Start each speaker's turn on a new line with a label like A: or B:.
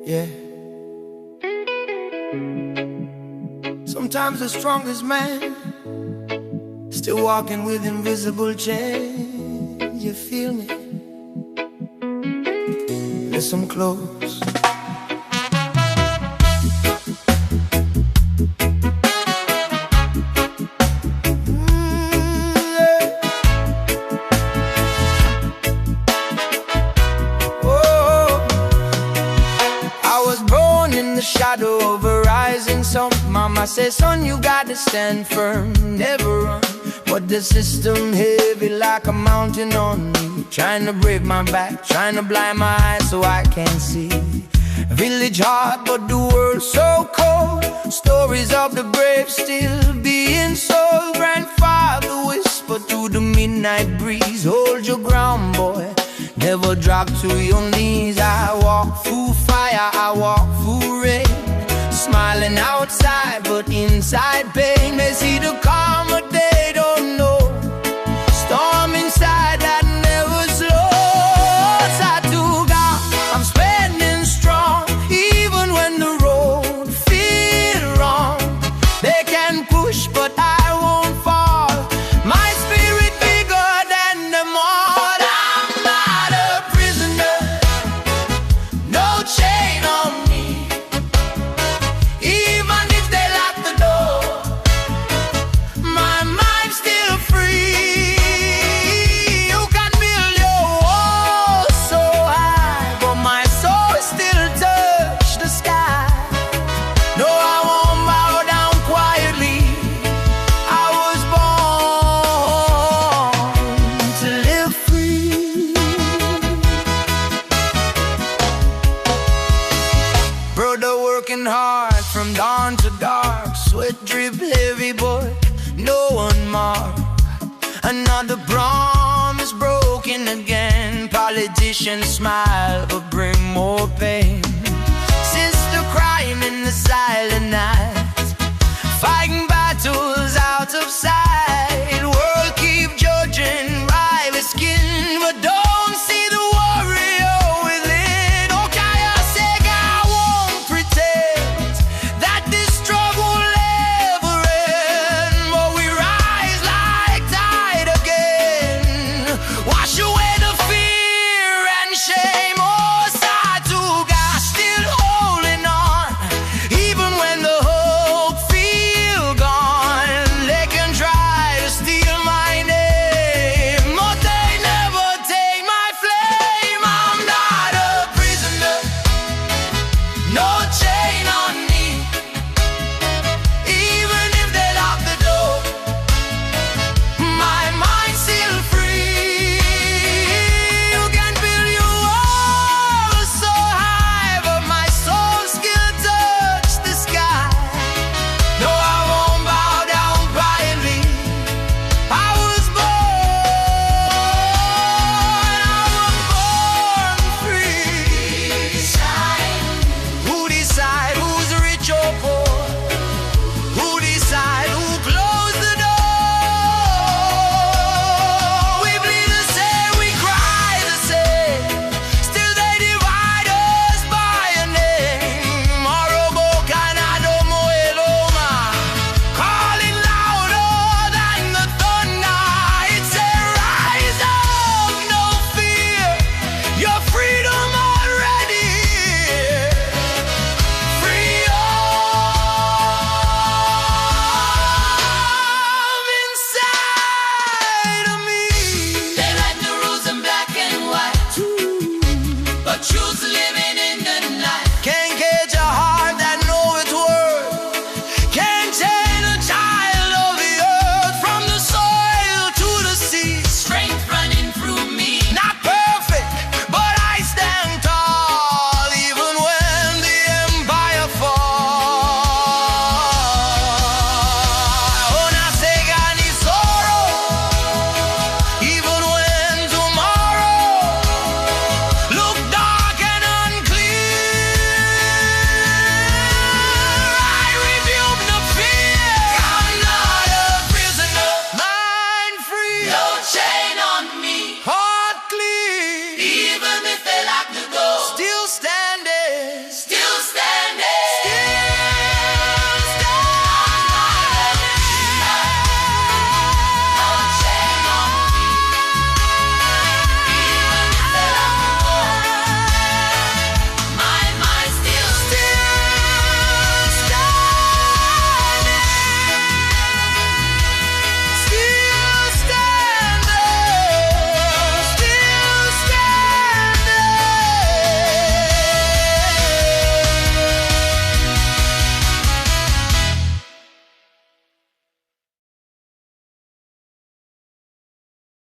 A: Yeah. Sometimes the strongest man still walking with invisible chains. You feel me? Listen close. The shadow of a rising sun. Mama says, son, you gotta stand firm, never run. But the system heavy like a mountain on me, trying to break my back, trying to blind my eyes so I can't see. Village hard, but the world so cold. Stories of the brave still being sold. Grandfather whisper through the midnight breeze, hold your ground, boy, never drop to your knees. I walk through fire, I walk through rain, smiling outside but inside pain. They see the calm but they don't know storm inside that never slows. Satuga, I'm spending strong, even when the road feels wrong. They can push but I won't fall. My spirit bigger than them all. I'm not a prisoner, no chain on me. Even if they lock the door, my mind's still free. You can build your walls so high, but my soul still touch the sky. No, I won't bow down quietly. I was born to live free. Brother working hard from dawn to dark, sweat drip heavy, boy, no one mark. Another promise broken again. Politicians smile but bring more pain. Sister crying in the silent night, fighting battles out of sight. World keep judging rival skin, but don't